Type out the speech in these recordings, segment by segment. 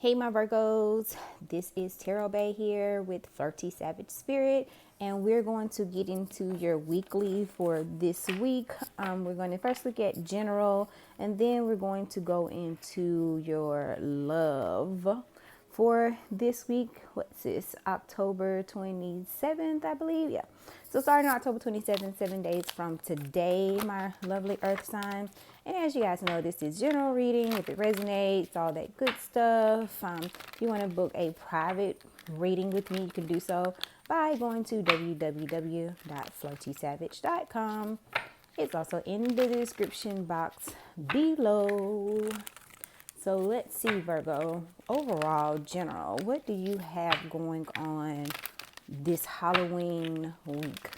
Hey my Virgos, this is TarotBae here with Flirty Savage Spirit, and we're going to get into your weekly for this week. We're going to first look at general, and then we're going to go into your love for this week. What's this? October 27th, I believe. Yeah. So starting October 27th, 7 days from today, my lovely earth sign. And as you guys know, this is general reading. If it resonates, all that good stuff. If you want to book a private reading with me, you can do so by going to www.FlirtySavage.com. It's also in the description box below. So let's see, Virgo. Overall, general, what do you have going on this Halloween week?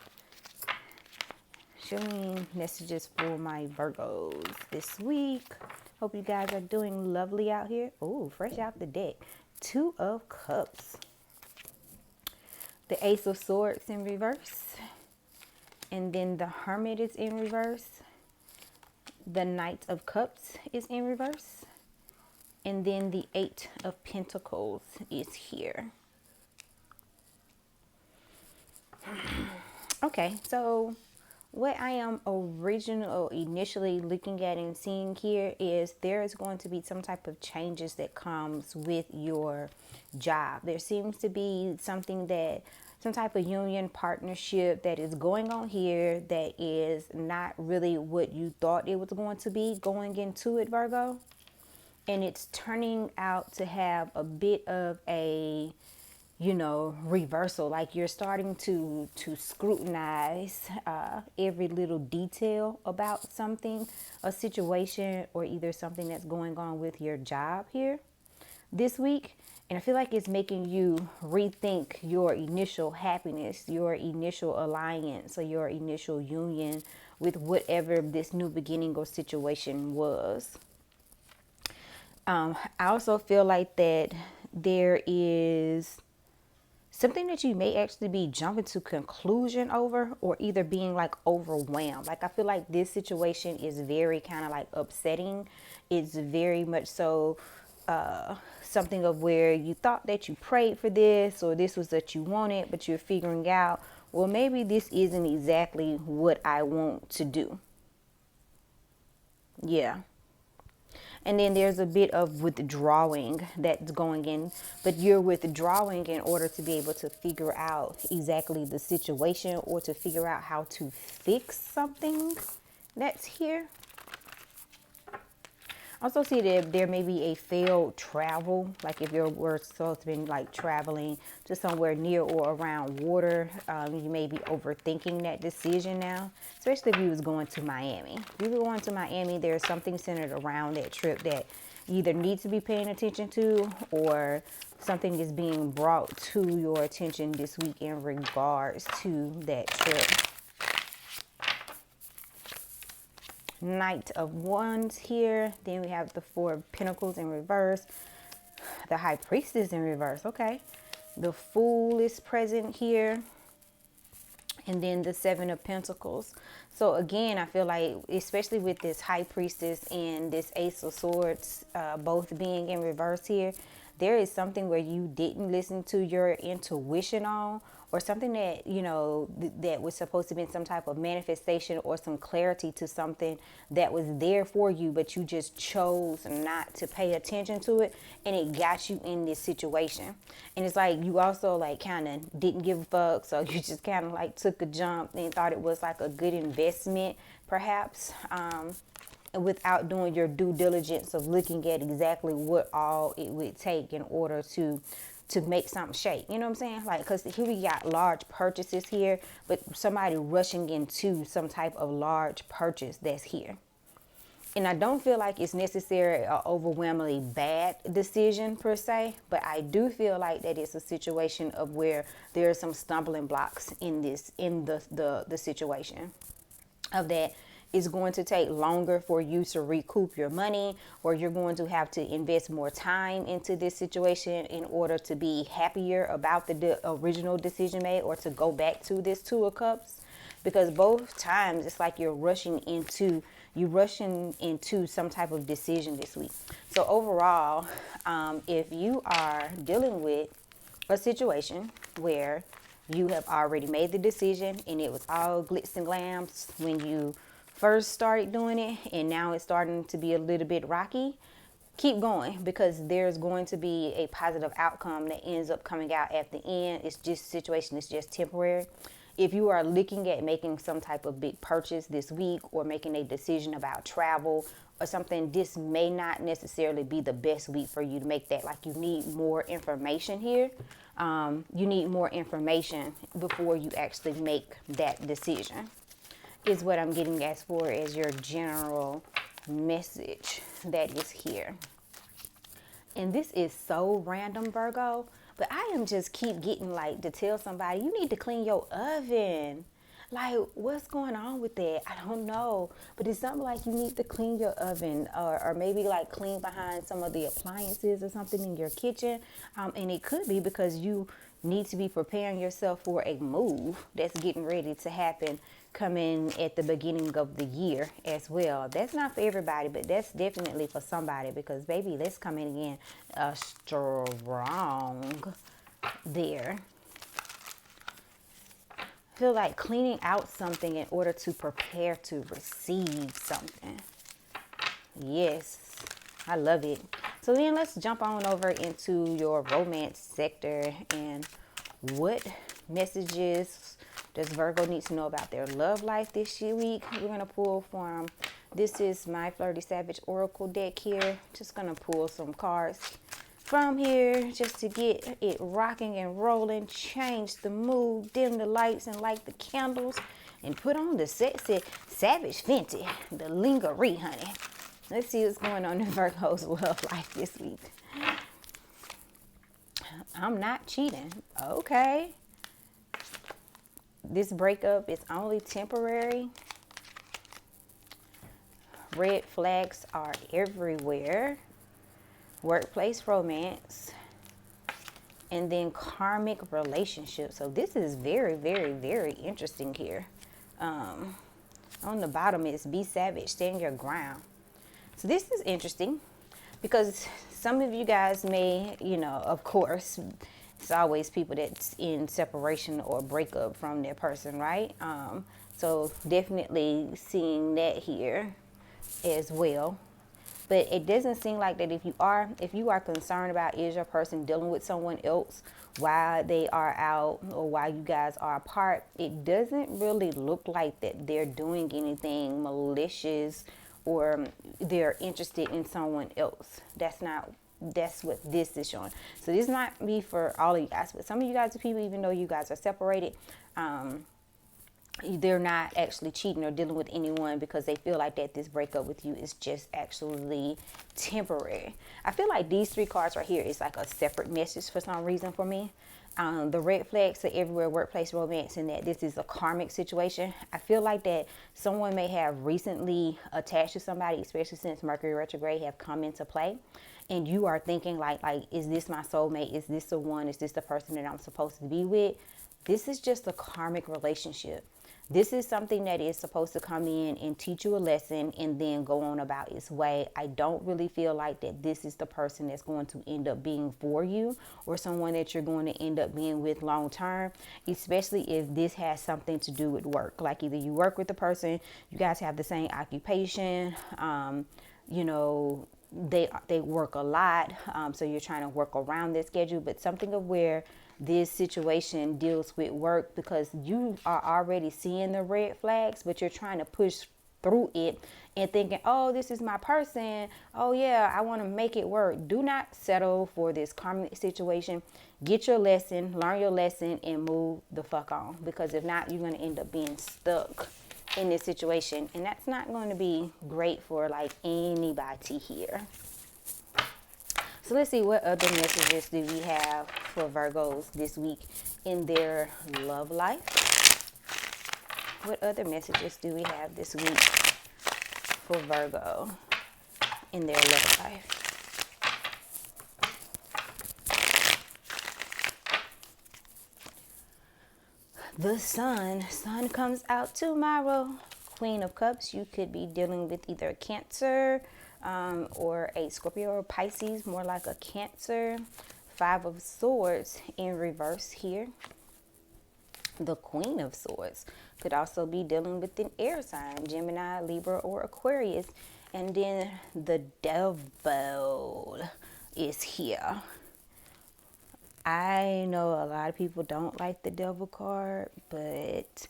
Showing messages for my Virgos this week. Hope you guys are doing lovely out here. Oh, fresh out the deck. 2 of Cups. The Ace of Swords in reverse. And then the Hermit is in reverse. The Knight of Cups is in reverse. And then the 8 of Pentacles is here. Okay, so what I am initially looking at and seeing here is there is going to be some type of changes that comes with your job. There seems to be some type of union partnership that is going on here that is not really what you thought it was going to be going into it, Virgo. And it's turning out to have a bit of a reversal. Like you're starting to scrutinize every little detail about something, a situation, or either something that's going on with your job here this week. And I feel like it's making you rethink your initial happiness, your initial alliance, or your initial union with whatever this new beginning or situation was. I also feel like that there is something that you may actually be jumping to conclusion over, or either being like overwhelmed. Like I feel like this situation is very kind of like upsetting. It's very much so something of where you thought that you prayed for this, or this was that you wanted, but you're figuring out, well, maybe this isn't exactly what I want to do. Yeah. And then there's a bit of withdrawing that's going in, but you're withdrawing in order to be able to figure out exactly the situation, or to figure out how to fix something that's here. Also see that there may be a failed travel, like if you were supposed to be like traveling to somewhere near or around water, you may be overthinking that decision now, especially if you was going to Miami. If you were going to Miami, there's something centered around that trip that you either need to be paying attention to, or something is being brought to your attention this week in regards to that trip. Knight of Wands here. Then we have the 4 of Pentacles in reverse. The High Priestess in reverse. Okay. The Fool is present here. And then the 7 of Pentacles. So again, I feel like, especially with this High Priestess and this Ace of Swords both being in reverse here, there is something where you didn't listen to your intuition on, or something that, that was supposed to be some type of manifestation or some clarity to something that was there for you, but you just chose not to pay attention to it, and it got you in this situation. And it's like you also like kind of didn't give a fuck, so you just kind of like took a jump and thought it was like a good investment, perhaps, without doing your due diligence of looking at exactly what all it would take in order to make something shake. You know what I'm saying? Like, because here we got large purchases here, but somebody rushing into some type of large purchase that's here. And I don't feel like it's necessarily an overwhelmingly bad decision per se, but I do feel like that it's a situation of where there are some stumbling blocks in the situation of that. It's going to take longer for you to recoup your money, or you're going to have to invest more time into this situation in order to be happier about the original decision made, or to go back to this 2 of Cups. Because both times it's like you're rushing into You rushing into some type of decision this week. So overall, if you are dealing with a situation where you have already made the decision and it was all glitz and glams when you first started doing it, and now it's starting to be a little bit rocky, keep going, because there's going to be a positive outcome that ends up coming out at the end. It's just situation, it's just temporary. If you are looking at making some type of big purchase this week, or making a decision about travel or something, this may not necessarily be the best week for you to make that. Like, you need more information here. You need more information before you actually make that decision, is what I'm getting as far as your general message that is here. And this is so random, Virgo, but I am just keep getting like to tell somebody, you need to clean your oven. Like, what's going on with that? I don't know. But it's something like you need to clean your oven, or maybe like clean behind some of the appliances or something in your kitchen. And it could be because you need to be preparing yourself for a move that's getting ready to happen coming at the beginning of the year as well. That's not for everybody, but that's definitely for somebody, because baby, that's coming in strong there. Feel like cleaning out something in order to prepare to receive something. Yes, I love it. So then let's jump on over into your romance sector, and what messages does Virgo need to know about their love life this week? We're going to pull from, this is my Flirty Savage Oracle deck here. Just going to pull some cards from here just to get it rocking and rolling, change the mood, dim the lights and light the candles, and put on the sexy Savage Fenty, the lingerie, honey. Let's see what's going on in Virgo's love life this week. I'm not cheating. Okay. This breakup is only temporary. Red flags are everywhere. Workplace romance. And then karmic relationships. So this is very, very, very interesting here. On the bottom is be savage, stand your ground. So this is interesting because some of you guys may, you know, of course, it's always people that's in separation or breakup from their person, right? So definitely seeing that here as well. But it doesn't seem like that if you are concerned about, is your person dealing with someone else while they are out or while you guys are apart, it doesn't really look like that they're doing anything malicious or they're interested in someone else. That's what this is showing. So this not be for all of you guys, but some of you guys are people, even though you guys are separated, they're not actually cheating or dealing with anyone because they feel like that this breakup with you is just actually temporary. I feel like these three cards right here is like a separate message for some reason for me. The red flags are everywhere, workplace romance, and that this is a karmic situation. I feel like that someone may have recently attached to somebody, especially since Mercury retrograde have come into play. And you are thinking like, is this my soulmate? Is this the one? Is this the person that I'm supposed to be with? This is just a karmic relationship. This is something that is supposed to come in and teach you a lesson and then go on about its way. I don't really feel like that this is the person that's going to end up being for you or someone that you're going to end up being with long term, especially if this has something to do with work. Like either you work with the person, you guys have the same occupation, you know, they work a lot, so you're trying to work around their schedule, but something of where this situation deals with work because you are already seeing the red flags, but you're trying to push through it and thinking, oh, this is my person. Oh yeah, I want to make it work. Do not settle for this karmic situation. Get your lesson, learn your lesson, and move the fuck on, because if not, you're going to end up being stuck in this situation, and that's not going to be great for like anybody here. So let's see, what other messages do we have for Virgos this week in their love life? What other messages do we have this week for Virgo in their love life? The sun comes out tomorrow. Queen of Cups, you could be dealing with either a Cancer or a Scorpio or Pisces, more like a Cancer. Five of Swords in reverse here. The Queen of Swords could also be dealing with an air sign, Gemini, Libra, or Aquarius. And then the Devil is here. I know a lot of people don't like the Devil card, but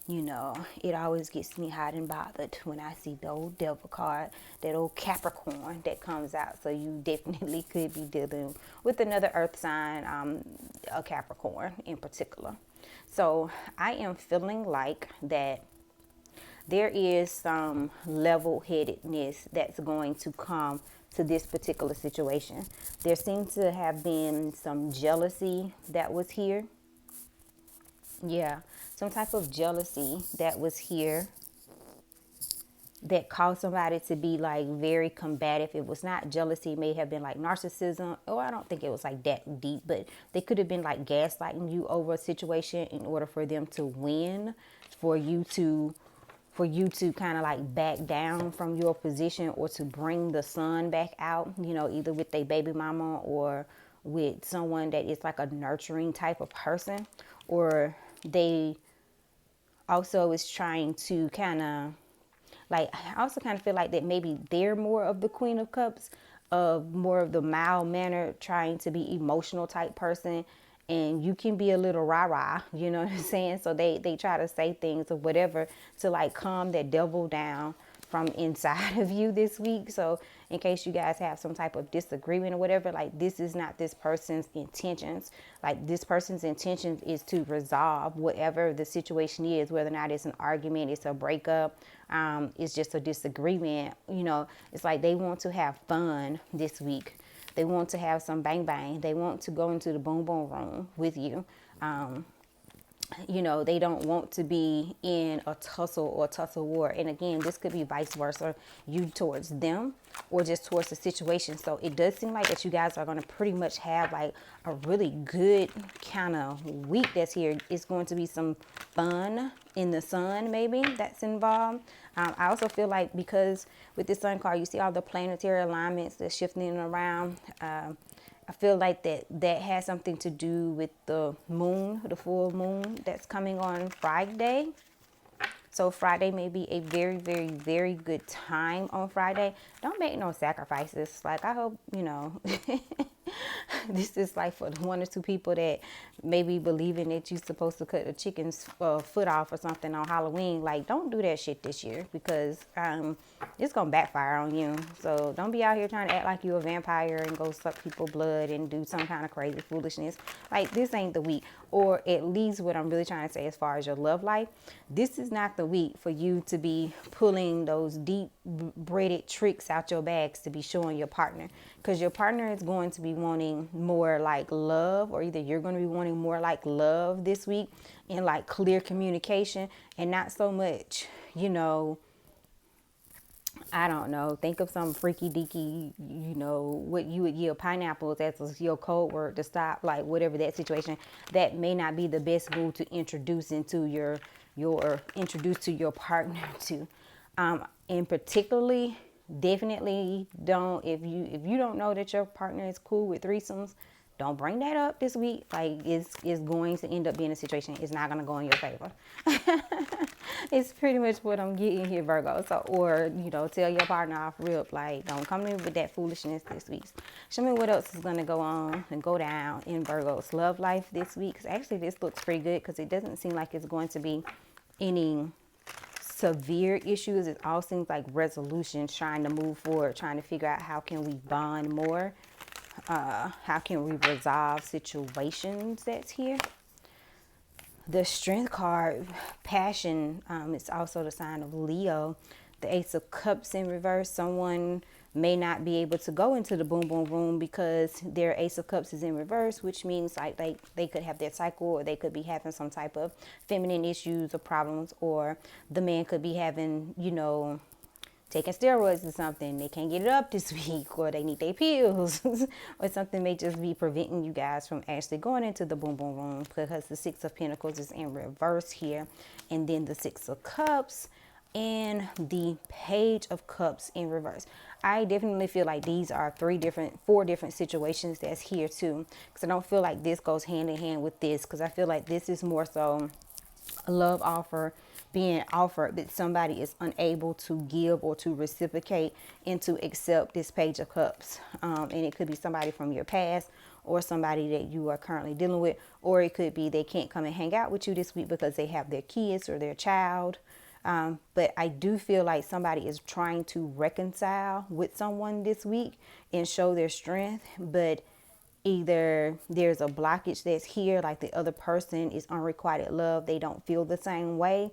you know, it always gets me hot and bothered when I see the old Devil card, that old Capricorn that comes out. So you definitely could be dealing with another earth sign, a Capricorn in particular. So I am feeling like that there is some level-headedness that's going to come to this particular situation. There seems to have been some jealousy that was here. Yeah, some type of jealousy that was here that caused somebody to be like very combative. It was not jealousy, it may have been like narcissism. Oh, I don't think it was like that deep, but they could have been like gaslighting you over a situation in order for them to win, for you to kind of like back down from your position, or to bring the sun back out, you know, either with their baby mama or with someone that is like a nurturing type of person. Or they also is trying to kind of like, I also kind of feel like that maybe they're more of the Queen of Cups, of more of the mild mannered, trying to be emotional type person. And you can be a little rah-rah, you know what I'm saying? So they try to say things or whatever to like calm that devil down from inside of you this week. So in case you guys have some type of disagreement or whatever, like this is not this person's intentions. Like this person's intentions is to resolve whatever the situation is, whether or not it's an argument, it's a breakup, it's just a disagreement. You know, it's like they want to have fun this week. They want to have some bang bang. They want to go into the boom boom room with you. You know, they don't want to be in a tussle or tussle war. And again, this could be vice versa, you towards them or just towards the situation. So it does seem like that you guys are going to pretty much have like a really good kind of week that's here. It's going to be some fun in the sun, maybe, that's involved. I also feel like because with this sun card, you see all the planetary alignments that's shifting around. I feel like that has something to do with the moon, the full moon that's coming on Friday. So Friday may be a very, very, very good time on Friday. Don't make no sacrifices. Like, I hope, you know, this is like for the 1 or 2 people that maybe believing that you're supposed to cut a chicken's foot off or something on Halloween. Like, don't do that shit this year, because it's going to backfire on you. So don't be out here trying to act like you're a vampire and go suck people's blood and do some kind of crazy foolishness. Like, this ain't the week. Or at least what I'm really trying to say as far as your love life, this is not the week for you to be pulling those deep braided tricks out your bags to be showing your partner. Because your partner is going to be wanting more like love, or either you're going to be wanting more like love this week, and like clear communication, and not so much, you know, I don't know, think of some freaky deaky, you know, what you would yield pineapples as your code word to stop, like whatever that situation. That may not be the best move to introduce into your introduce to your partner to. And particularly, definitely don't, if you don't know that your partner is cool with threesomes, don't bring that up this week. Like, it's going to end up being a situation. It's not going to go in your favor. It's pretty much what I'm getting here, Virgo. So, or, you know, tell your partner off rip, like, don't come in with that foolishness this week. Show me what else is going to go on and go down in Virgo's love life this week. 'Cause actually, this looks pretty good, because it doesn't seem like it's going to be any severe issues. It all seems like resolutions, trying to move forward, trying to figure out how can we bond more. How can we resolve situations that's here? The Strength card, passion, it's also the sign of Leo. The Ace of Cups in reverse. Someone may not be able to go into the boom boom room because their Ace of Cups is in reverse, which means like they could have their cycle, or they could be having some type of feminine issues or problems, or the man could be having, you know, taking steroids or something. They can't get it up this week, or they need their pills or something may just be preventing you guys from actually going into the boom boom room, because the Six of Pentacles is in reverse here. And then the Six of Cups and the Page of Cups in reverse. I definitely feel like these are four different situations that's here too, because I don't feel like this goes hand in hand with this, because I feel like this is more so a love offer being offered, but somebody is unable to give or to reciprocate and to accept this Page of Cups. And it could be somebody from your past or somebody that you are currently dealing with, or it could be they can't come and hang out with you this week because they have their kids or their child. But I do feel like somebody is trying to reconcile with someone this week and show their strength, but either there's a blockage that's here, like the other person is unrequited love. They don't feel the same way.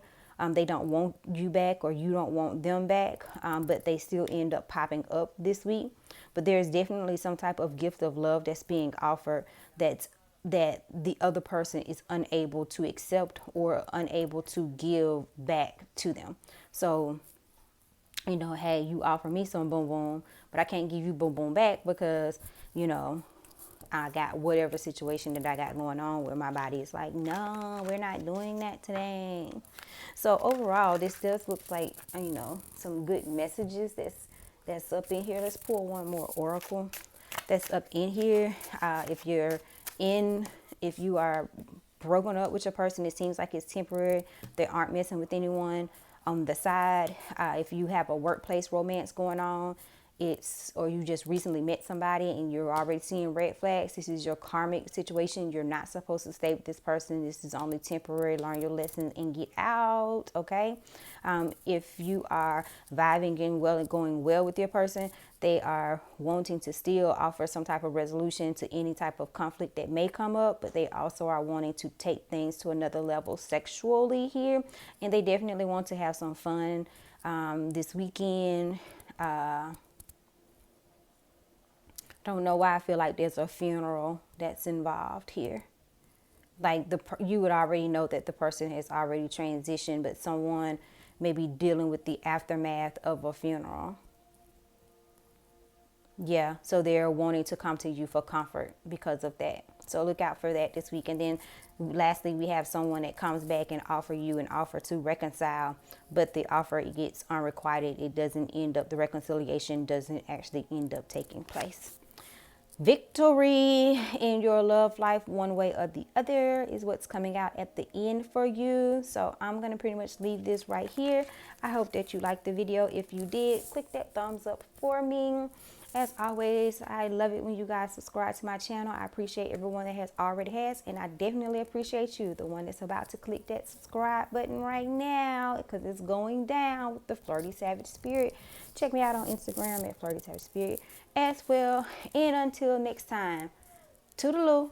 They don't want you back, or you don't want them back, but they still end up popping up this week. But there's definitely some type of gift of love that's being offered that the other person is unable to accept or unable to give back to them. So, you know, hey, you offer me some boom boom, but I can't give you boom boom back because, you know, I got whatever situation that I got going on where my body is like, no, we're not doing that today. So overall, this does look like, you know, some good messages that's up in here. Let's pull one more oracle that's up in here. If you are broken up with your person, it seems like it's temporary. They aren't messing with anyone on the side. If you have a workplace romance going on, or you just recently met somebody and you're already seeing red flags, this is your karmic situation. You're not supposed to stay with this person. This is only temporary. Learn your lesson and get out. Okay. If you are vibing in well and going well with your person, they are wanting to still offer some type of resolution to any type of conflict that may come up, but they also are wanting to take things to another level sexually here, and they definitely want to have some fun this weekend. Don't know why I feel like there's a funeral that's involved here. Like you would already know that the person has already transitioned, but someone may be dealing with the aftermath of a funeral. Yeah, so they're wanting to come to you for comfort because of that. So look out for that this week. And then lastly, we have someone that comes back and offer you an offer to reconcile, but the offer gets unrequited. It doesn't end up, the reconciliation doesn't actually end up taking place. Victory in your love life, one way or the other, is what's coming out at the end for you. So I'm going to pretty much leave this right here. I hope that you liked the video. If you did, click that thumbs up for me. As always, I love it when you guys subscribe to my channel. I appreciate everyone that already has, and I definitely appreciate you, the one that's about to click that subscribe button right now, because it's going down with the Flirty Savage Spirit. Check me out on Instagram at FlirtySavageSpirit as well. And until next time, toodaloo.